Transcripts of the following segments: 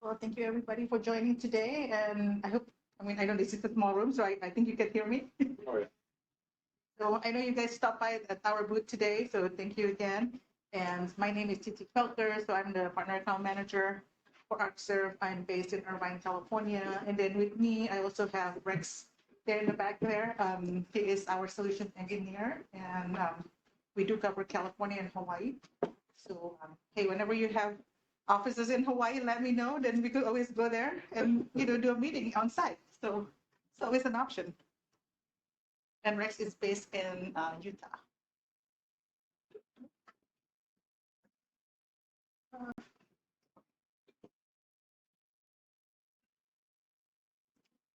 Well, thank you everybody for joining today. And I know this is a small room, so I think you can hear me. Oh, yeah. So I know you guys stopped by at our booth today, so thank you again. And my name is Titi Felker, so I'm the partner account manager for Arcserve. I'm based in Irvine, California. And then with me, I also have Rex there in the back there. He is our solution engineer, and we do cover California and Hawaii. So, hey, whenever you have offices in Hawaii, let me know. Then we could always go there and do a meeting on site. So it's always an option. And Rex is based in Utah.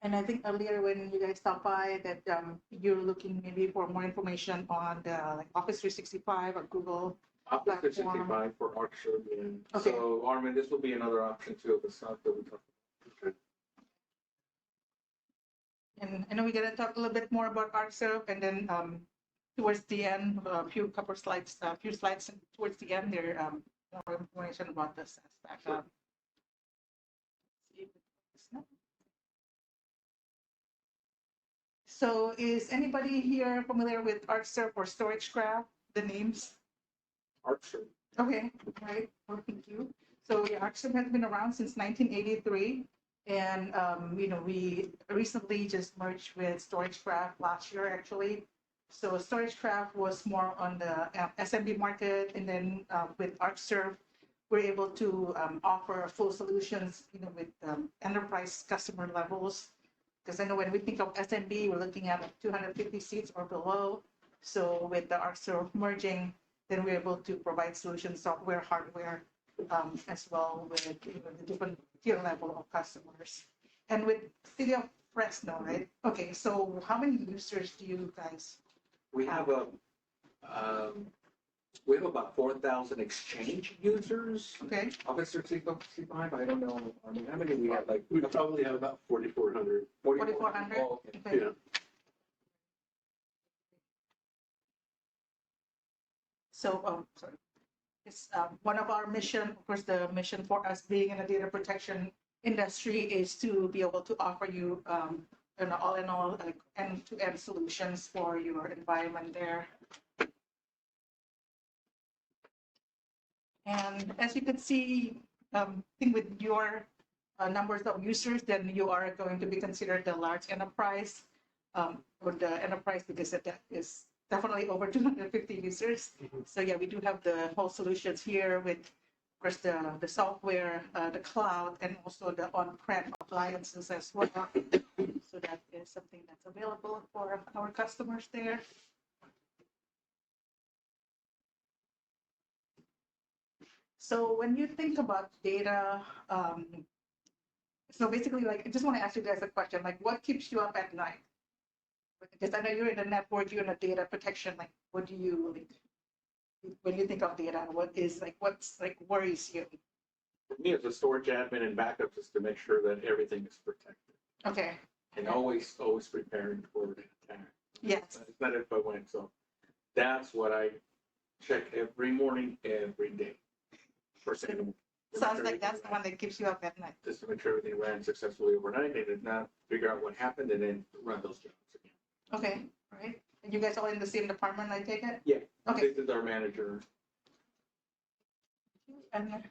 And I think earlier when you guys stopped by that you're looking maybe for more information on the like Office 365 or Google Office platform. 365 for Arcserve. And Okay. So, Armin, this will be another option too of the stuff that we talked about. Okay. And I know we're going to talk a little bit more about Arcserve, and then towards the end, a few slides towards the end, there more information about this aspect. Sure. So is anybody here familiar with Arcserve or StorageCraft, the names? Arcserve. Okay, right. Well, thank you. So yeah, Arcserve has been around since 1983. And, we recently just merged with StorageCraft last year, actually. So StorageCraft was more on the SMB market. And then with Arcserve, we're able to offer full solutions, with enterprise customer levels. Because I know when we think of SMB, we're looking at 250 seats or below. So with the Arcserve merging, then we're able to provide solutions, software, hardware, as well with the different tier level of customers. And with City of Fresno, right? Okay, so how many users do you guys? We have we have about 4,000 exchange users. Okay. Office 365. I don't know. I mean, how many we have? Like We probably have about 4,400. 4,400. Oh, okay. Okay. Yeah. So, sorry. It's one of our mission, of course, the mission for us being in the data protection industry is to be able to offer you, all in all, like end-to-end solutions for your environment there. And as you can see, I think with your numbers of users, then you are going to be considered the large enterprise, or the enterprise, because that is definitely over 250 users. So yeah, we do have the whole solutions here with, of course, the software, the cloud, and also the on-prem appliances as well. So that is something that's available for our customers there. So when you think about data, so basically, like, I just want to ask you guys a question, like, what keeps you up at night? Because I know you're in the network, you're in the data protection, like, what do you, like, when you think of data, what's worries you? For me, as a storage admin and backup, just to make sure that everything is protected. Okay. And always preparing for an attack. Yes. It's not if I went. So that's what I check every morning, every day. First thing. Sounds like that's the one that keeps you up at night. Just to make sure everything ran successfully overnight, and if not, figure out what happened and then run those jobs again. Okay, all right. And you guys all in the same department, I take it? Yeah. Okay. This is our manager. And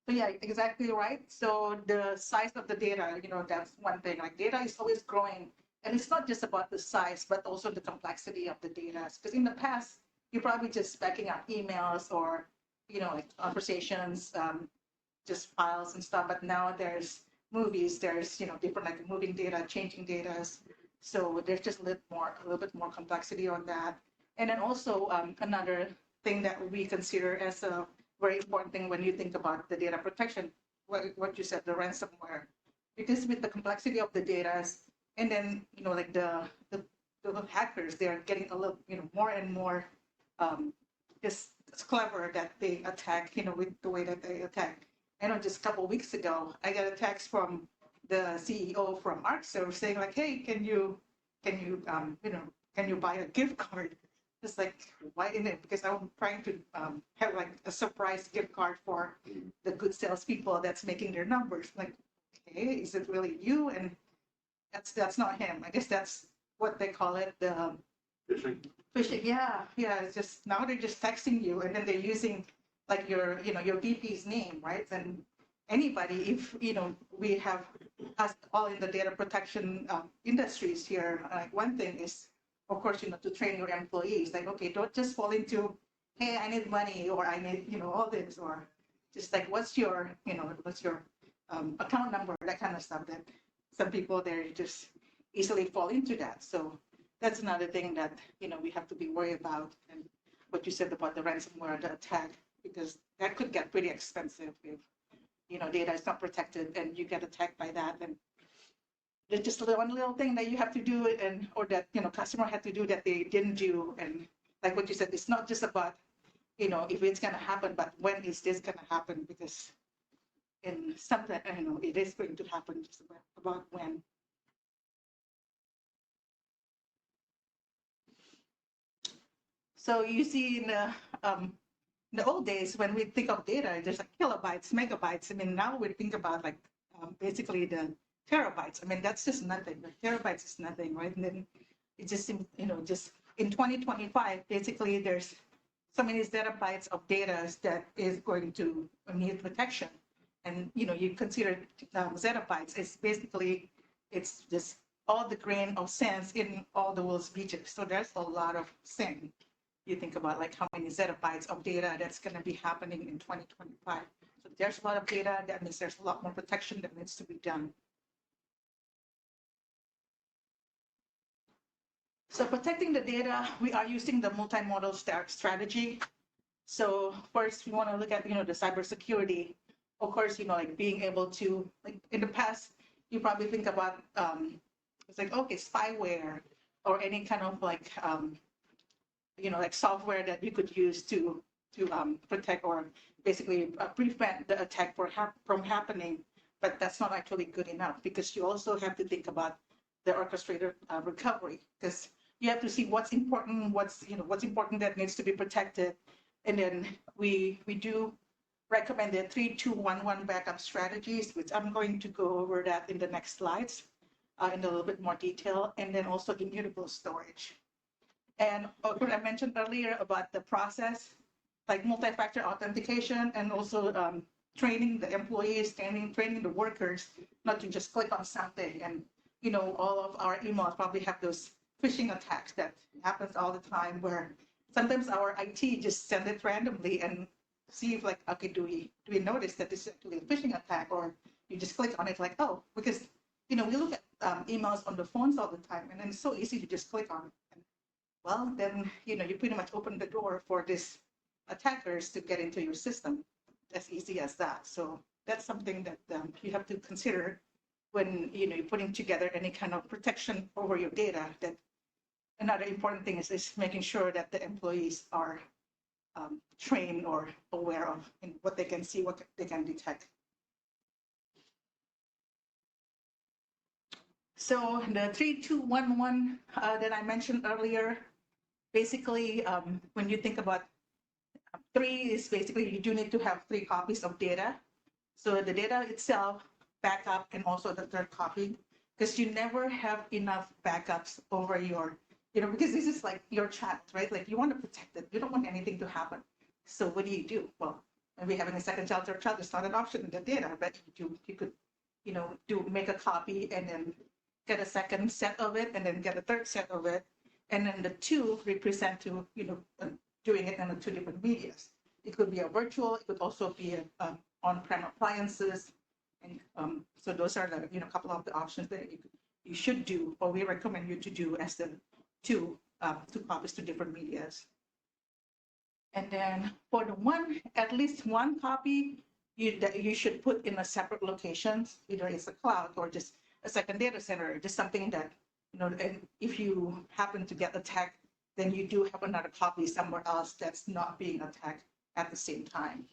so yeah, exactly right. So the size of the data, that's one thing. Like, data is always growing, and it's not just about the size, but also the complexity of the data. Because in the past, you're probably just backing up emails or, like conversations, just files and stuff. But now there's movies, there's different, like, moving data, changing data. So there's just a little bit more complexity on that. And then also another thing that we consider as a very important thing when you think about the data protection, what you said, the ransomware, because with the complexity of the data, and then like the hackers, they're getting a little more and more it's clever that they attack with the way that they attack. I know just a couple of weeks ago, I got a text from the CEO from Arcserve saying like, hey, can you buy a gift card? It's like, why in it? Because I'm trying to have like a surprise gift card for the good salespeople that's making their numbers. Like, okay, is it really you? And that's not him. I guess that's what they call it, the Fishing. phishing. Yeah, yeah. It's just now they're just texting you, and then they're using like your, your VP's name, right? And anybody, if we have us all in the data protection industries here. Like one thing is, of course, to train your employees. Like, okay, don't just fall into, hey, I need money, or I need, all this, or just like, what's your account number, that kind of stuff. That some people there just easily fall into that. So that's another thing that we have to be worried about. And what you said about the ransomware, the attack, because that could get pretty expensive if data is not protected and you get attacked by that. And there's just one little thing that you have to do, and or that customer had to do that they didn't do. And like what you said, it's not just about if it's going to happen, but when is this going to happen? Because in something it is going to happen, just about when. So you see in the old days, when we think of data, there's like kilobytes, megabytes. I mean, now we think about like basically the terabytes. I mean, that's just nothing. Like, terabytes is nothing, right? And then it just seems, just in 2025, basically there's so many zettabytes of data that is going to need protection. And, you consider zettabytes is basically, it's just all the grain of sands in all the world's beaches. So there's a lot of sand. You think about like how many zettabytes of data that's going to be happening in 2025. So there's a lot of data. That means there's a lot more protection that needs to be done. So protecting the data, we are using the multimodal strategy. So first, we want to look at the cybersecurity. Of course, like being able to, like in the past, you probably think about it's like, okay, spyware or any kind of like like software that you could use to protect or basically prevent the attack from happening. But that's not actually good enough, because you also have to think about the orchestrated recovery, because you have to see what's important, what's important that needs to be protected. And then we do recommend the 3-2-1-1 backup strategies, which I'm going to go over that in the next slides in a little bit more detail, and then also immutable storage. And what I mentioned earlier about the process, like multi-factor authentication, and also training the employees, training the workers, not to just click on something. And all of our emails probably have those phishing attacks that happens all the time, where sometimes our IT just send it randomly and see if like, okay, do we notice that this is actually a phishing attack, or you just click on it like, oh, because we look at emails on the phones all the time, and then it's so easy to just click on it. And, well, then you pretty much open the door for these attackers to get into your system, as easy as that. So that's something that you have to consider when you're putting together any kind of protection over your data. That another important thing is making sure that the employees are trained or aware of what they can see, what they can detect. So the 3-2-1-1 that I mentioned earlier, basically when you think about 3 is basically you do need to have 3 copies of data. So the data itself, backup, and also the third copy, because you never have enough backups over your, because this is like your child, right? Like you want to protect it. You don't want anything to happen. So what do? Well, maybe having a second child, third child is not an option in the data, but you could, make a copy and then get a second set of it and then get a third set of it. And then the 2 represent to, doing it in the 2 different medias. It could be a virtual, it could also be on-prem appliances. And so those are the, couple of the options that you should do, or we recommend you to do as the 2 copies to different medias. And then for the at least one copy, you should put in a separate location, either it's a cloud or just a second data center, just something that, and if you happen to get attacked, then you do have another copy somewhere else that's not being attacked at the same time.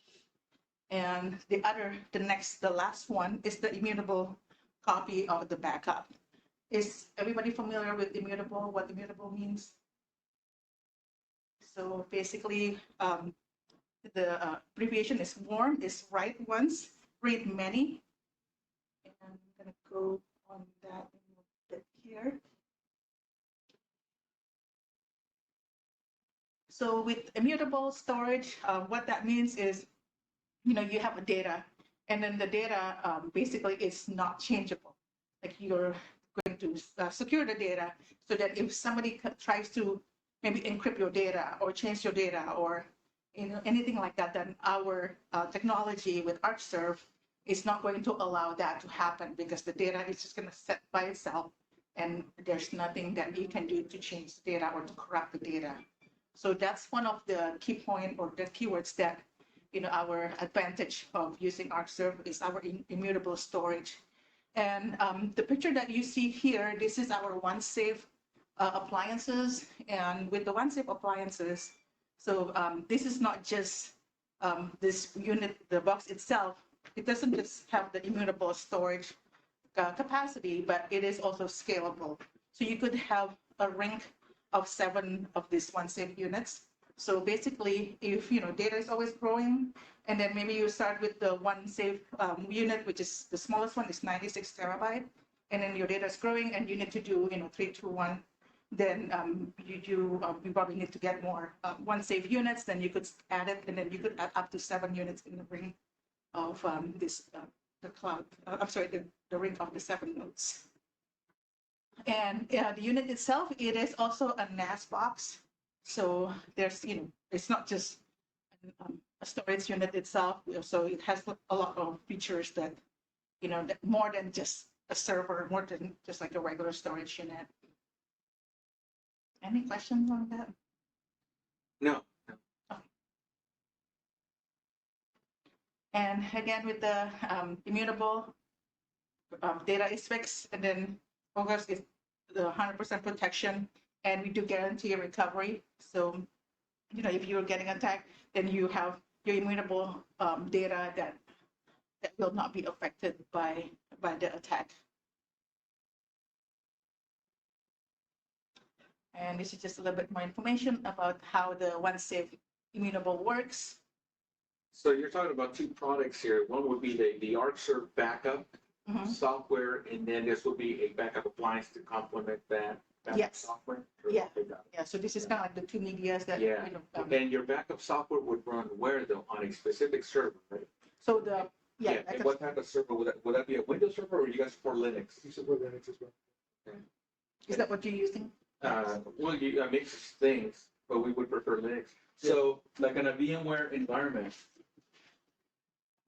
And the last one is the immutable copy of the backup. Is everybody familiar with immutable, what immutable means? So basically, the abbreviation is WARM, is write once, read many. And I'm gonna go on that in a bit here. So with immutable storage, what that means is, you have a data, and then the data basically is not changeable. Like you're going to secure the data so that if somebody tries to maybe encrypt your data or change your data or anything like that, then our technology with Arcserve is not going to allow that to happen because the data is just going to set by itself, and there's nothing that you can do to change the data or to corrupt the data. So that's one of the key point or the keywords that our advantage of using Arcserve is our immutable storage. And the picture that you see here, this is our OneSafe appliances. And with the OneSafe appliances, so this is not just this unit, the box itself. It doesn't just have the immutable storage capacity, but it is also scalable. So you could have a ring of 7 of these OneSafe units. So basically, if data is always growing, and then maybe you start with the OneSafe unit, which is the smallest one, is 96 terabyte, and then your data is growing, and you need to do 3, 2, 1. Then you probably need to get more OneSafe units. Then you could add it, and then you could add up to 7 units in the ring of the cloud. I'm sorry, the ring of the 7 nodes. And the unit itself, it is also a NAS box. So there's, it's not just a storage unit itself. So it has a lot of features that, that more than just a server, more than just like a regular storage unit. Any questions on that? No. Okay. And again, with the immutable, data is fixed, and then of course it's the 100% protection, and we do guarantee a recovery. So, if you're getting attacked, then you have your immutable data that will not be affected by the attack. And this is just a little bit more information about how the OneSafe immutable works. So you're talking about 2 products here. One would be the Arcserve backup software, and then this will be a backup appliance to complement that backup software. Yeah. Yeah. So this is kind of like the 2 medias that and your backup software would run where though? On a specific server, right? So the And what type of server would that be? A Windows server, or you guys support Linux? We support Linux as well. Okay. Is that what you're using? Well, a mix of things, but we would prefer Linux. So, like in a VMware environment,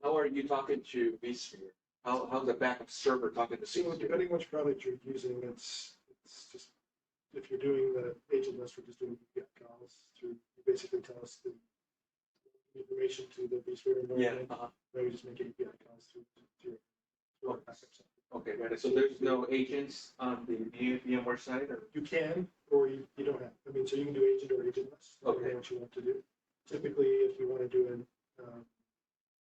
how are you talking to vSphere? How's the backup server talking to So vSphere? depending which product you're using, it's just, if you're doing the agent list, we're just doing API calls through, you basically tell us the information to the vSphere environment. Then we just make API calls through our backup software. Okay, got it. So there's no agents on the VMware side, or? You can, or you don't have. I mean, so you can do agent or agentless, depending on what you want to do. Typically, if you want to do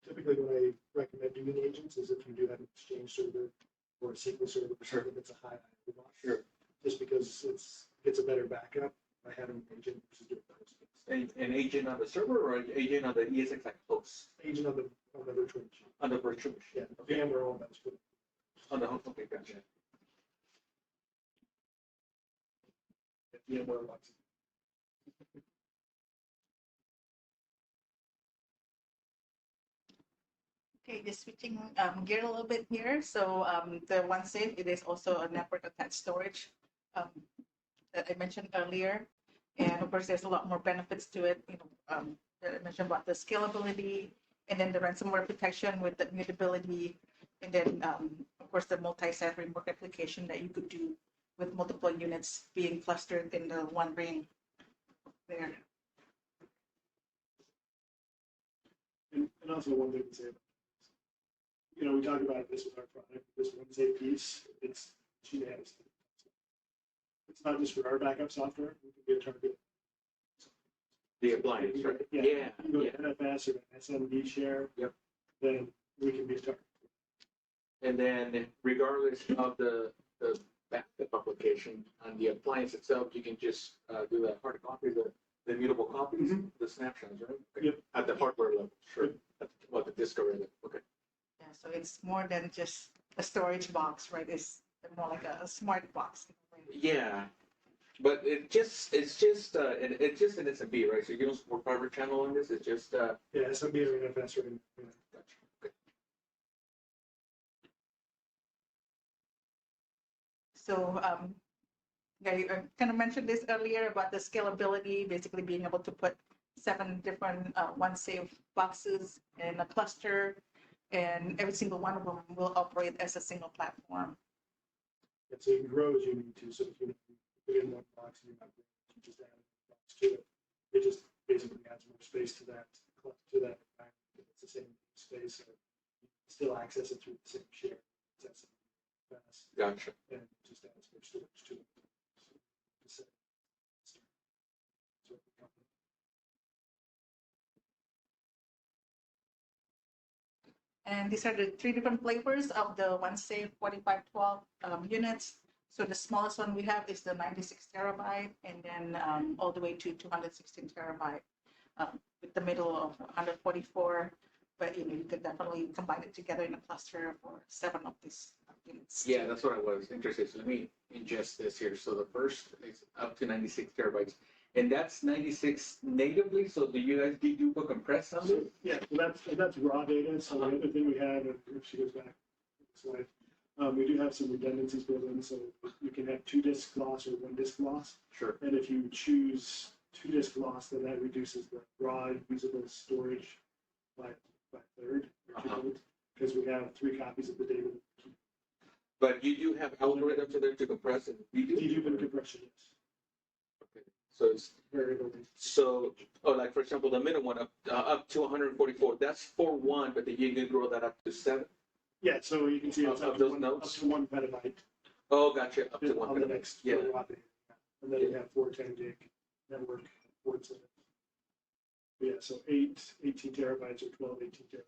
typically when I recommend doing agents is if you do have an Exchange server or a SQL server or something that's a high IO box. Sure. Just because it's a better backup by having an agent versus doing host. An agent on the server, or an agent on the ESX like host? Agent on the virtual machine. On the virtual machine. Yeah, VMware all that's good. On the host, okay, gotcha. VMware lots. Okay, just switching gear a little bit here. So the OneSafe, it is also a network attached storage that I mentioned earlier. And of course, there's a lot more benefits to it. That I mentioned about the scalability, and then the ransomware protection with the immutability, and then of course the multi-site remote replication that you could do with multiple units being clustered in the one ring there. And also one thing to say about we talk about this with our product, this OneSafe piece, it's unanimous. It's not just for our backup software, we can be a target. The appliance, right? Yeah. You go to NFS or SMB share, then we can be a target. And then regardless of the backup application on the appliance itself, you can just do that hard copy, the immutable copies, the snapshots, right? Okay. Yep. At the hardware level, sure. At the disk array level, okay. Yeah, so it's more than just a storage box, right? It's more like a smart box. Yeah, but it's just an SMB, right? So you don't support private channel on this. It's just Yeah, SMB or NFS or. gotcha. Okay. So yeah, you kind of mentioned this earlier about the scalability, basically being able to put 7 different one safe boxes in a cluster, and every single one of them will operate as a single platform. And so you can grow as you need to. So if you put in one box and you're not growing, you just add a box to it. It just basically adds more space to that environment. It's the same space, so you can still access it through the same share. It's fast, Gotcha. and it just adds more storage to it. So, And these are the 3 different flavors of the OneSafe 4512 units. So the smallest one we have is the 96 terabyte, and then all the way to 216 terabyte, with the middle of 144. But you know, you could definitely combine it together in a cluster for 7 of these units. Yeah, that's what I was interested. So let me ingest this here. So the first is up to 96 terabytes. And that's 96 natively. So do you guys dedupe compress on So, it? yeah, so that's raw data. So the other thing we have, if she goes back to the slide, we do have some redundancies built in. So you can have 2 disk loss or 1 disk loss. Sure. And if you choose 2 disk loss, then that reduces the raw usable storage by a third or 2/3, because we have 3 copies of the data. But you do have algorithms in there to compress and Dedupe and compression, yes. Okay. So it's Variable. like for example, the middle one up to 144. That's for 1, but then you can grow that up to 7. Yeah, so you can see it's Of up those to nodes? 1 petabyte. Oh, gotcha. Up to 1 On the petabyte. next Yeah. raw data. And then we have 4 10 gig network ports in it. Yeah, so 18 terabytes or 12, 18 terabytes.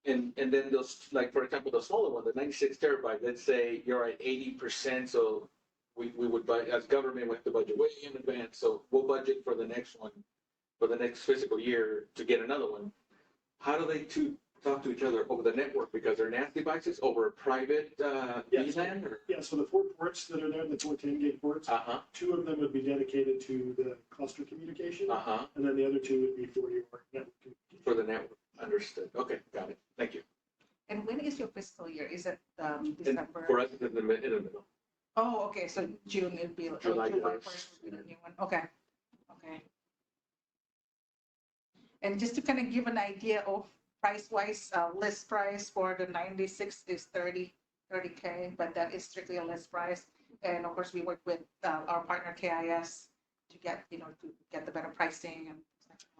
And then those, like for example, the smaller one, the 96 terabyte. Let's say you're at 80%, so we would buy as government. We have to budget way in advance. So we'll budget for the next one, for the next fiscal year to get another one. How do they two talk to each other over the network because they're NAS devices over a private VLAN? Yeah, so the 4 ports that are there, the 4 10 gig ports, 2 of them would be dedicated to the cluster communication, and then the other 2 would be for your network communication. For the network. Understood. Okay, got it. Thank you. And when is your fiscal year? Is it December? For us, it's in the middle. Oh, okay. So June it'd be July 1st would be the new one. Okay. Okay. And just to kind of give an idea of price-wise, list price for the 96 is 30K, but that is strictly a list price. And of course, we work with our partner KIS to get the better pricing and.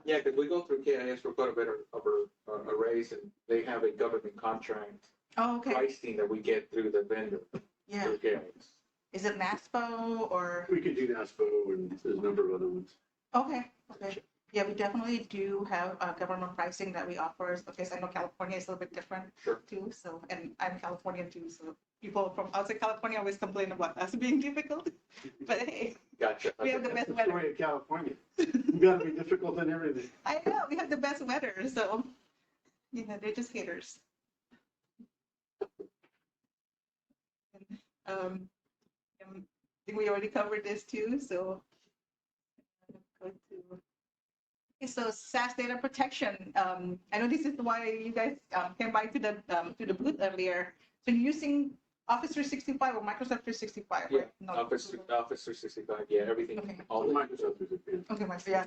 Yeah, because we go through KIS for quite a bit of a raise, and they have a government contract pricing that we get through the vendor. Yeah. Through KIS. Is it NASPO or? We could do NASPO and there's a number of other ones. Okay. Okay. Yeah, we definitely do have government pricing that we offer. Okay, so I know California is a little bit different too. So, and I'm Californian too. So people from outside California always complain about us being difficult. But hey, gotcha. We have the best That's the weather. way in California. You gotta be difficult in everything. I know we have the best weather. So, they're just haters. I think we already covered this too. So, go to. Okay, so SaaS data protection. I know this is why you guys came by to the booth earlier. So you're using Office 365 or Microsoft 365, Yeah, right? No, Office 365. Yeah, everything. Okay. All the Microsoft is a fan. Okay, yeah.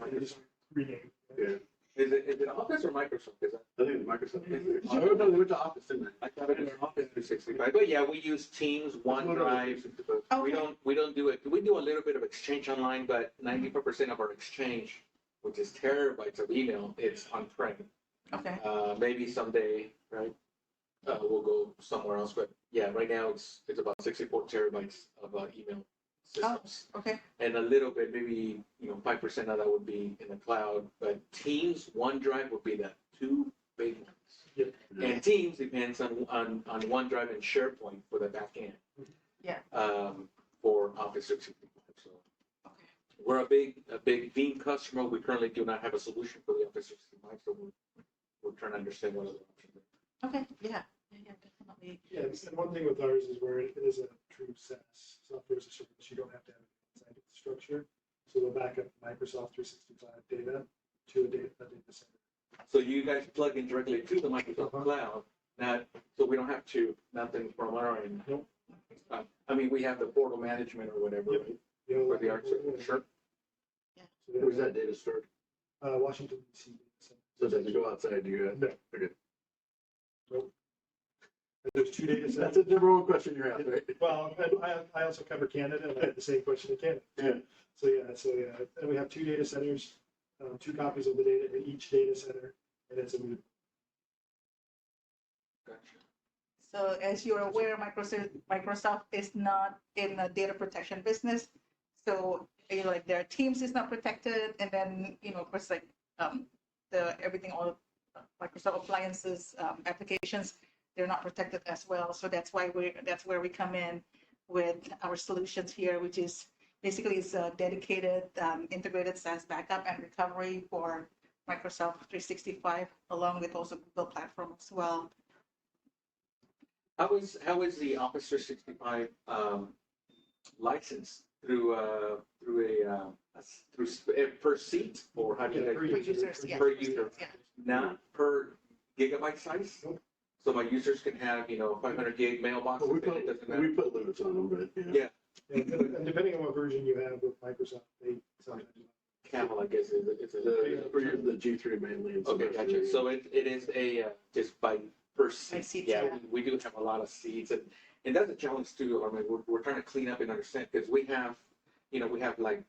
Rename. Yeah, Is it Office or Microsoft? Is that? I think it's Microsoft. Oh, no, they went to Office, didn't they? I thought it was Office 365. But yeah, we use Teams, OneDrive. Okay. We don't do it. We do a little bit of Exchange online, but 94% of our Exchange, which is terabytes of email, it's on-prem. Okay. Maybe someday, right? We'll go somewhere else, but yeah, right now it's about 64 terabytes of email systems. Oh, okay. And a little bit, maybe 5% of that would be in the cloud, but Teams, OneDrive would be the 2 big ones. Yep. And Teams depends on OneDrive and SharePoint for the back end. Yeah. For Office 365. So Okay. we're a big Veeam customer. We currently do not have a solution for the Office 365, so we're trying to understand what other options are. Okay. Yeah. Definitely. be. Yeah, and one thing with ours is where it is a true SaaS, software as a service, you don't have to have it inside infrastructure. So we'll back up Microsoft 365 data to a data center. So you guys plug in directly to the Microsoft Uh-huh. Cloud, not, so we don't have to, nothing from our end. Nope. I mean, we have the portal management or whatever, Yep. right? You know, For the Arcserve, sure. So we Where's have, that data stored? Washington DC. So it doesn't go outside, do you? No. Okay. There's two data That's centers. the number one question you're asking, right? Well, I also cover Canada, and I had the same question in Canada. Yeah. So yeah, and we have two data centers, 2 copies of the data in each data center, and it's immutable. Gotcha. So as you're aware, Microsoft is not in the data protection business. So, you know, like their Teams is not protected. And then, you know, of course, like everything, all Microsoft appliances, applications, they're not protected as well. So that's where we come in with our solutions here, which is basically it's a dedicated integrated SaaS backup and recovery for Microsoft 365, along with also Google platform as well. How is the Office 365 license through per seat, or how do you Yeah, guys? per For user. users, yeah. Per user. Yeah. Not per gigabyte size? Nope. So my users can have, 500 gig mailbox, Well, we and it doesn't put, matter? we put limits on them, but yeah. Yeah. And depending on what version you have with Microsoft, they sometimes. Camel, I guess, is For the G3 mainly. and Okay, some gotcha. So it is a, just by per seat. seat, Yeah, yeah. we do have a lot of seats, and that's a challenge too. I mean, we're trying to clean up and understand, because we have, we have like,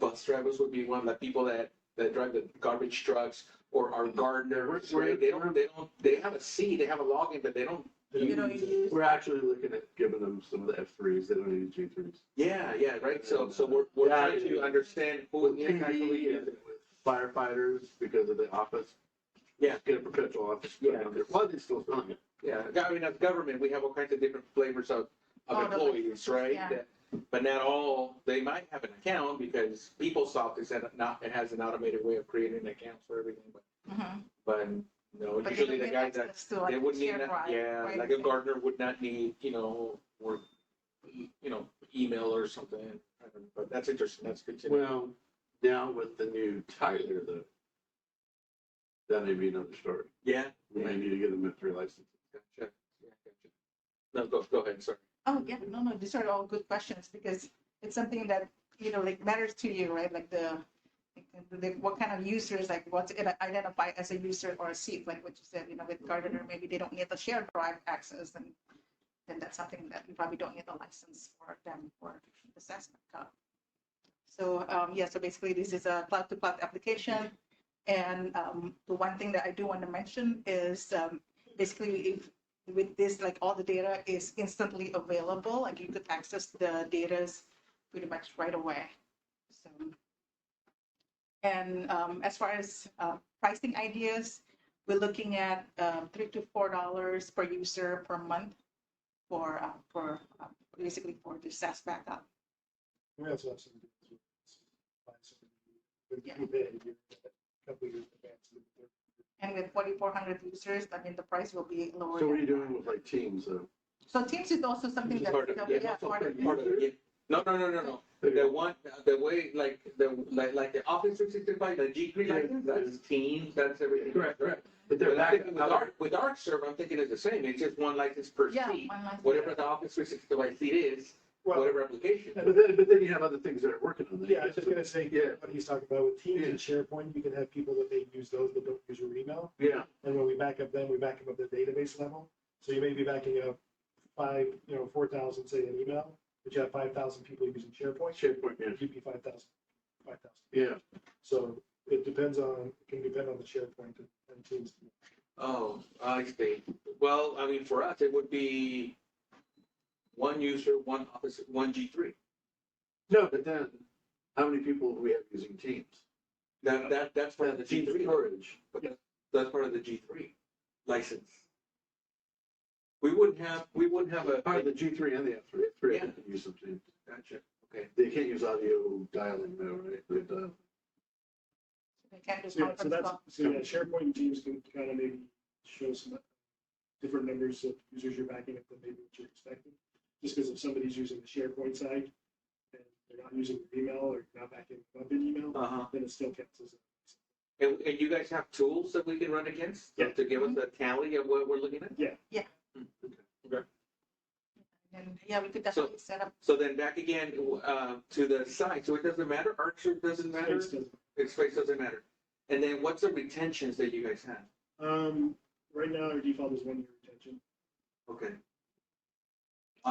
bus drivers would be one, like people that drive the garbage trucks or are gardeners, right? They have a seat, they have a login, but they don't. You know, We're actually looking at giving them some of the F3s, they don't need G3s. Yeah, right. So we're Yeah, trying to understand who With exactly PD is. and with firefighters, because of the office. Yeah. Get a perpetual office. Yeah. Well, they still selling it. Yeah, I mean, as government, we have all kinds of different flavors of Oh, the employees, license, right? yeah. But not all, they might have an account, because PeopleSoft it has an automated way of creating accounts for everything, Mhm. but But they usually don't the need guys that, access to, like, they wouldn't need, share drive, right? like a gardener would not need, or, email or something. I don't know, but that's interesting, that's good to know. Well, now with the new Tyler, that may be another story. Yeah, We may need to get them a 3 license. gotcha, yeah, gotcha. No, go ahead, sorry. Oh, yeah, no, these are all good questions, because it's something that, like matters to you, right? Like what kind of users, like what's it identify as a user or a seat, like what you said, with Gardener, maybe they don't need the shared drive access, and then that's something that you probably don't need a license for them for the SaaS backup. So, so basically this is a cloud-to-cloud application. And the one thing that I do want to mention is basically with this, like all the data is instantly available, like you could access the data pretty much right away. So, and as far as pricing ideas, we're looking at $3 to $4 per user per month for basically for the SaaS backup. We also have some. Yeah. We pay a couple years in advance. And with 4,400 users, I mean, the price will be lower. So what are than you doing that. with like Teams? So Teams is also something that, Part of- yeah, part of Part of it, yeah. No. The way, like the Office 365, the G3 license, that's Teams, that's everything. Correct. But they're But I'm back. thinking with Arcserve, I'm thinking it's the same. It's just one license per Yeah, seat. one license. Whatever the Office 365 seat is, Well, whatever application. But then you have other things that are working on that. yeah, I was just gonna say, Yeah. what he's talking about with Teams and SharePoint, you can have people that may use those but don't use your email. Yeah. And when we back up them, we back them up at the database level. So you may be backing up 4,000, say, an email, but you have 5,000 people using SharePoint. SharePoint, yeah. You'd be 5,000. Yeah. So it can depend on the SharePoint and Teams. Oh, I see. Well, I mean, for us, it would be one user, one Office, one G3. No, but then, how many people do we have using Teams? That's part of the Teams G3. storage. That's part of the G3 license. We wouldn't have a. Part of the G3 and the F3. F3 Yeah. can use some Teams. Gotcha. Okay. They can't use audio dialing though, right? But, They can't do So conference call. SharePoint and Teams can kind of maybe show some different numbers of users you're backing up than maybe what you're expecting. Just because if somebody's using the SharePoint side and they're not using their email or not backing up an email, then it still counts as And you guys have tools that we can run against Yeah. to give us a tally of what we're looking at? Yeah. Okay. And yeah, we could definitely set up. So then back again to the site. So it doesn't matter. Arcserve doesn't matter. Its space doesn't matter. And then what's the retentions that you guys have? Right now, our default is 1 year retention. Okay.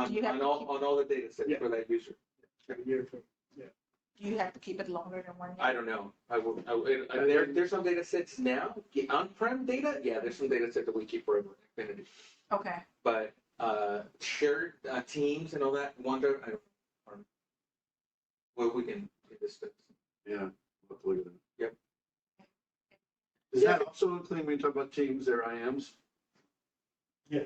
Do you have On to all the data sets Yeah. for that user. A year from, Do you have to keep it longer than 1 year? I don't know. There's some data sets now. On-prem data, yeah, there's some data sets that we keep forever. Infinity. Okay. But shared teams and all that, OneDrive, I don't know. Well, we can get this fixed. Yeah, we'll have to look at that. Yep. Does that also include when you talk about teams, their IMs? Yeah,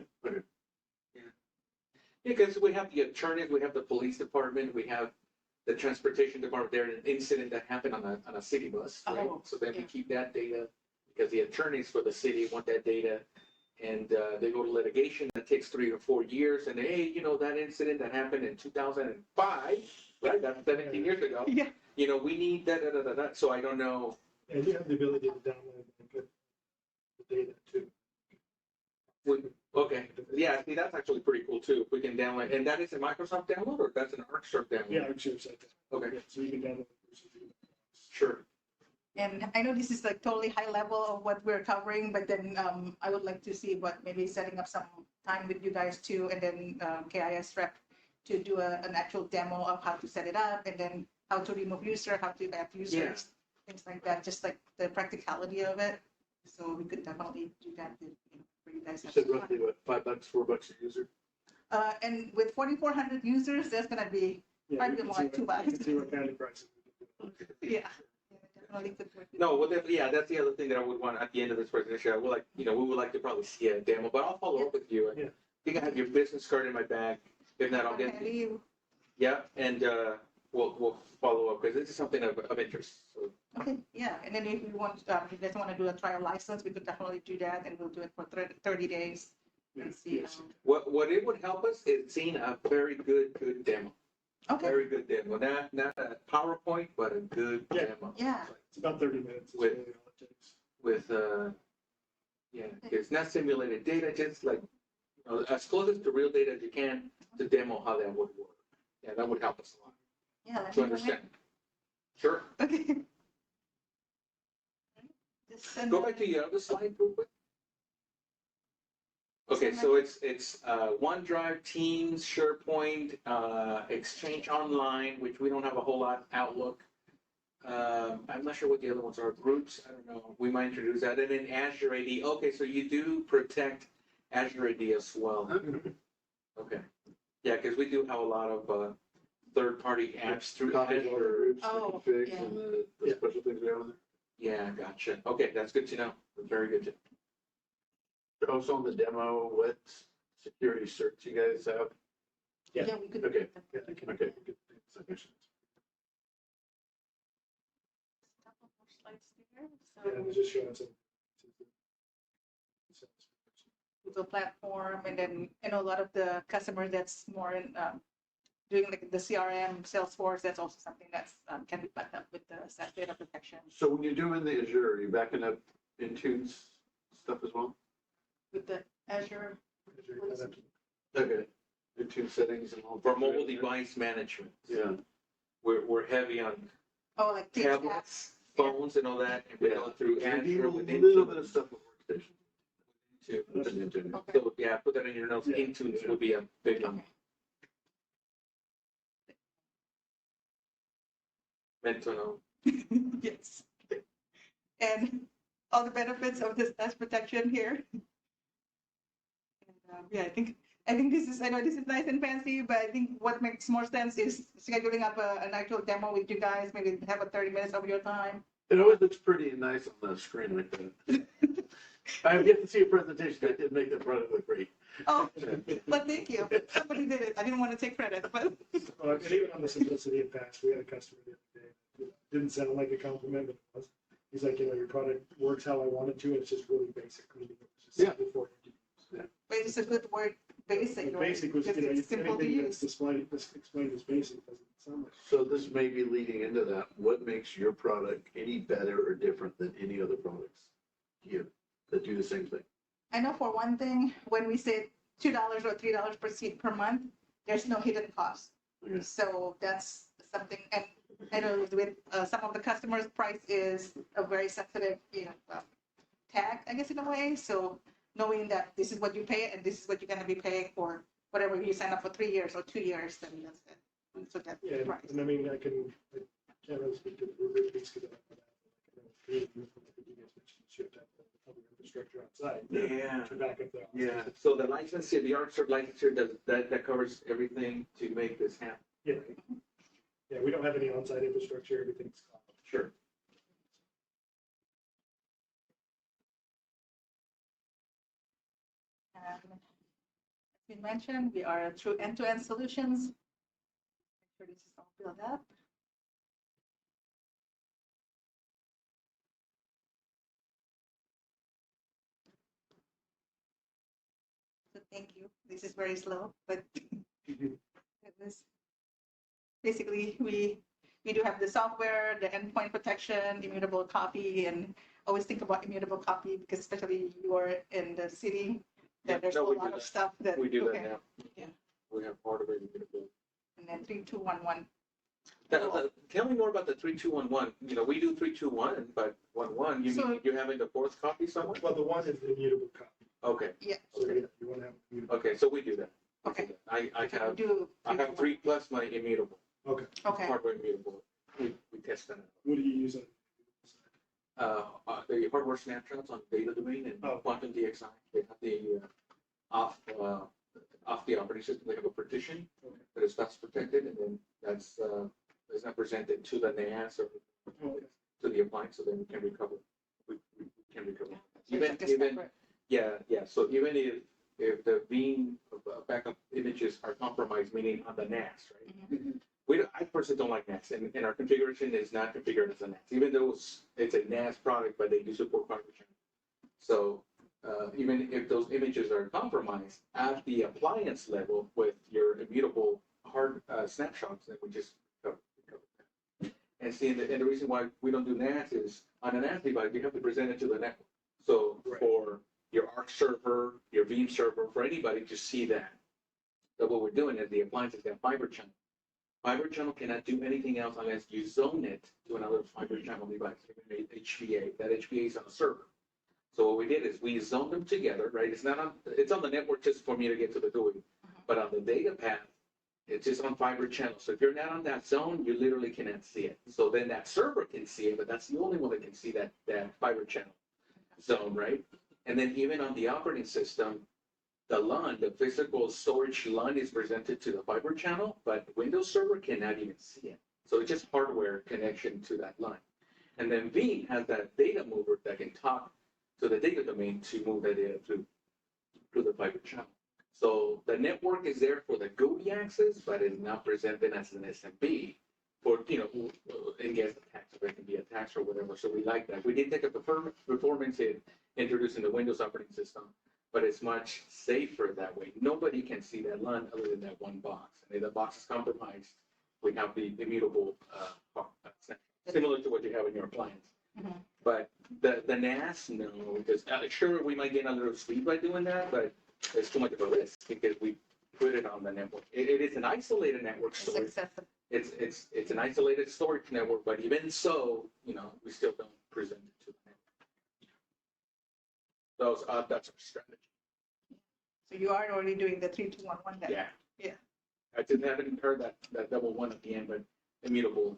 because we have the attorneys, we have the police department, we have the transportation department. There's an incident that happened on a city bus, right? Oh, So then we yeah. keep that data because the attorneys for the city want that data. And they go to litigation that takes 3 to 4 years. And hey, that incident that happened in 2005, right? That's 17 years ago. Yeah. We need that. So I don't know. and you have the ability to download and put the data too. Okay. Yeah, see, that's actually pretty cool too. If we can download, and that is a Microsoft download or that's an Arcserve download? Yeah, Arcserve site. Okay. Yeah, so you can download it versus Sure. And I know this is like totally high level of what we're covering, but then I would like to see what maybe setting up some time with you guys too, and then KIS rep to do an actual demo of how to set it up, and then how to remove user, how to add users, things like that, just like the practicality of it. So we could definitely do that for you guys. You said roughly what, $5, $4 a user? And with 4,400 users, that's gonna be Yeah, Probably you more can like see $2. what- you can see what kind of prices. yeah. Definitely could work. No, well, that's the other thing that I would want at the end of this presentation. I would like, we would like to probably see a demo, but I'll follow up with you. Yeah. I think I have your business card in my bag. If not, I'll get, Okay, yeah, and we'll follow up because this is something of interest. So, okay, yeah, and then if you want, if you guys want to do a trial license, we could definitely do that, and we'll do it for 30 days and see. what it would help us is seeing a very good demo. Okay, Very good demo. Not a PowerPoint, but a good Yeah. demo. yeah, It's about 30 minutes. Is With- really all it takes. With it's not simulated data, just like as close as to real data as you can to demo how that would work. Yeah, that would help us a lot yeah. let to me know when- understand. Sure. Okay. Just send Go it- back to your other slide real quick. Okay, so it's OneDrive, Teams, SharePoint, Exchange Online, which we don't have a whole lot, Outlook. I'm not sure what the other ones are. Groups, I don't know. We might introduce that. And then Azure AD. Okay, so you do protect Azure AD as well. Okay. Yeah, because we do have a lot of third-party apps through Copies of all the Azure. groups, the Oh, configs, yeah. and the Yeah. special things we have on there. Yeah, gotcha. Okay, that's good to know. Very good to Also on the demo, what security certs you guys have? Yeah. Yeah, we could. Okay. Yeah, I can- Okay. Couple more slides there. Yeah, and So it's just showing some. Google platform, and then a lot of the customers that's more in doing like the CRM, Salesforce. That's also something that's can be backed up with the SaaS data protection So when you're doing the Azure, are you backing up Intune's stuff as well? with the Azure. Okay. Intune settings and all. For mobile device management. Yeah. We're heavy on Oh, like Teams apps. tablets, phones, and all that. And we go through And we do Azure a with little bit Intune. of stuff with workstation. too. With Intune. Okay. So yeah, put that in your notes. Yeah. Intunes would be a big one. Okay. Mental. Yes. And all the benefits of this SaaS protection here. And, yeah, I think this is, I know this is nice and fancy, but I think what makes more sense is scheduling up an actual demo with you guys, maybe have a 30 minutes of your time. It always looks pretty nice on the screen like that. I have yet to see a presentation that did make the product look great. Oh, but thank you. Somebody did it. I didn't want to take credit, but And even on the simplicity and fast, we had a customer the other day. It didn't sound like a compliment, but it was. He's like, your product works how I want it to, and it's just really basic. Meaning it was just Yeah. simple for you to use. But it's a good word, basic, The right? basic was, Because you know, it's simple to anything that's use. explained as basic doesn't sound like. So this may be leading into that. What makes your product any better or different than any other products here that do the same thing? I know for one thing, when we say $2 or $3 per seat per month, there's no hidden cost. Okay. So that's something, and I know with some of the customers, price is a very sensitive, tag, I guess, in a way. So knowing that this is what you pay and this is what you're going to be paying for whatever you sign up for 3 years or 2 years, then that's it. So that's the Yeah, price. and I mean, I can't really speak to the rubric piece because I don't know that. I think you guys mentioned you have to have the other infrastructure outside. Yeah. To back up the. Yeah, so the licensure, the Arcserve licensure, that covers everything to make this happen. Yeah. Yeah, we don't have any on-site infrastructure, everything's cloud. Sure. As we mentioned, we are through end-to-end solutions. Make sure this is all built up. So thank you. This is very slow, but it was basically we do have the software, the endpoint protection, immutable copy, and always think about immutable copy because especially you are in the city, Yeah, that there's no, a we do lot of that. stuff that We do that okay. now. Yeah. We have part of it immutable. And then 3211. Tell me more about the 3211. We do 321, but 11, you So- mean you having the fourth copy somewhere? Well, the one is the immutable copy. Okay, Yeah. So Okay. yeah, you want to have immutable. okay, so we do that. Okay. I So have, we do I have 3 plus my immutable, Okay. Okay. hardware immutable. We test them. What do you use on? The hardware snapshots on data domain and Oh. quantum DXI. They have the off the operating system. They have a partition Okay. that is that's protected, and then that's not presented to the NAS or Okay. to the appliance, so then we can recover. We can recover. So it's like a separate- Yeah. So even if the beam backup images are compromised, meaning on the NAS, right? Mhm. I personally don't like NAS, and our configuration is not configured as a NAS, even though it's a NAS product, but they do support fiber channel. So even if those images are compromised at the appliance level with your immutable hard snapshots, then we just recover that. And see, and the reason why we don't do NAS is on a NAS device, you have to present it to the network. So Right. for your Arc server, your Veeam server, for anybody to see that. So what we're doing is the appliance is that fiber channel. Fiber channel cannot do anything else unless you zone it to another fiber channel device, HVA. That HVA is on a server. So what we did is we zoned them together, right? It's on the network just for me to get to the GUI, but on the data path, it's just on fiber channel. So if you're not on that zone, you literally cannot see it. So then that server can see it, but that's the only one that can see that fiber channel zone, right? And then even on the operating system, the LUN, the physical storage LUN is presented to the fiber channel, but Windows Server cannot even see it. So it's just hardware connection to that LUN. And then Veeam has that data mover that can talk to the data domain to move that data through the fiber channel. So the network is there for the GUI access, but it's not presented as an SMB for, in case attacks, or it can be attacks or whatever. So we like that. We did take a performance hit introducing the Windows operating system, but it's much safer that way. Nobody can see that LUN other than that one box. And if the box is compromised, we have the immutable, similar to what you have in your appliance. Mhm. But the NAS, no, because sure, we might gain a little speed by doing that, but it's too much of a risk because we put it on the network. It is an isolated network It's storage. accessible. It's an isolated storage network, but even so, we still don't present it to the network. That's our strategy. So you are already doing the 3211 then? Yeah. Yeah. I just haven't heard that double one at the end, but immutable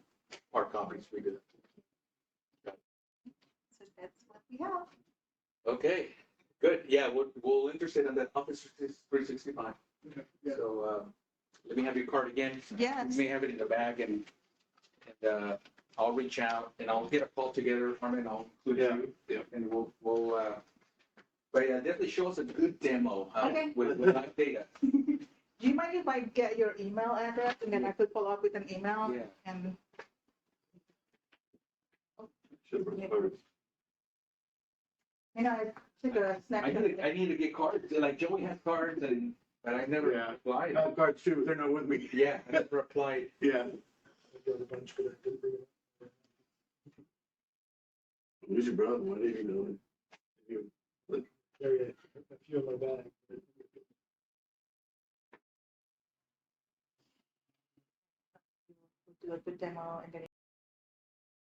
hard copies, we do that. So that's what we have. Okay, good. Yeah, we'll interstate on that Office 365. Okay. Yeah. So let me have your card again. Yes. You may have it in the bag, and I'll reach out and I'll get a call together, Harmon. I'll include you, and we'll. But yeah, definitely show us a good demo Okay. with live data. Do you mind if I get your email address and then I could follow up with an email? Yeah. And Should have photos. I took a I snapshot. need to get cards. Like Joey has cards but I never Yeah. applied. I have cards too, they're not with me. Yeah, I never applied. Yeah. I got a bunch, but I didn't bring it up. Who's your brother? What do you know? Carry a few in my bag. Do a good demo and then